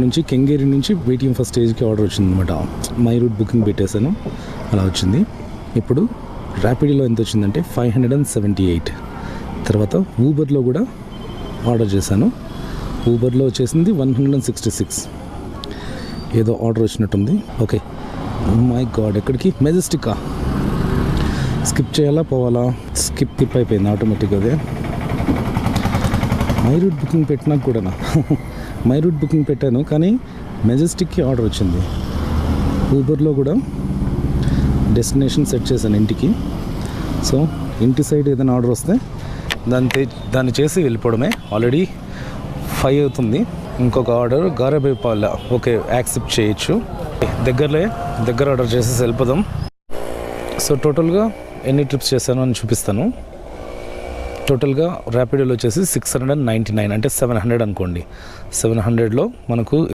నుంచి కెంగేరి నుంచి waiting for స్టేజ్కి ఆర్డర్ వచ్చింది అనమాట. మై రూట్ బుకింగ్ పెట్టేశాను, అలా వచ్చింది. ఇప్పుడు ర్యాపిడోలో ఎంత వచ్చిందంటే 578. తర్వాత ఊబర్లో కూడా ఆర్డర్ చేశాను. ఊబర్లో వచ్చేసింది 166. ఏదో ఆర్డర్ వచ్చినట్టుంది. ఓకే, మై గాడ్, ఎక్కడికి? మెజెస్టికా. స్కిప్ చేయాలా పోవాలా? స్కిప్ అయిపోయింది ఆటోమేటిక్గా. అదే మై రూట్ బుకింగ్ పెట్టినా కూడానా? మై రూట్ బుకింగ్ పెట్టాను కానీ మెజెస్టిక్కి ఆర్డర్ వచ్చింది. ఊబర్లో కూడా డెస్టినేషన్ సెట్ చేశాను ఇంటికి. సో ఇంటి సైడ్ ఏదైనా ఆర్డర్ వస్తే దాన్ని చేసి వెళ్ళిపోవడమే. ఆల్రెడీ 5 అవుతుంది. ఇంకొక ఆర్డర్ గారెబేపాల. ఓకే, యాక్సెప్ట్ చేయొచ్చు. దగ్గర ఆర్డర్ చేసేసి వెళ్ళిపోదాం. సో టోటల్గా ఎన్ని ట్రిప్స్ చేశాను అని చూపిస్తాను. టోటల్గా ర్యాపిడోలో వచ్చేసి 699, అంటే 700 అనుకోండి. 700లో మనకు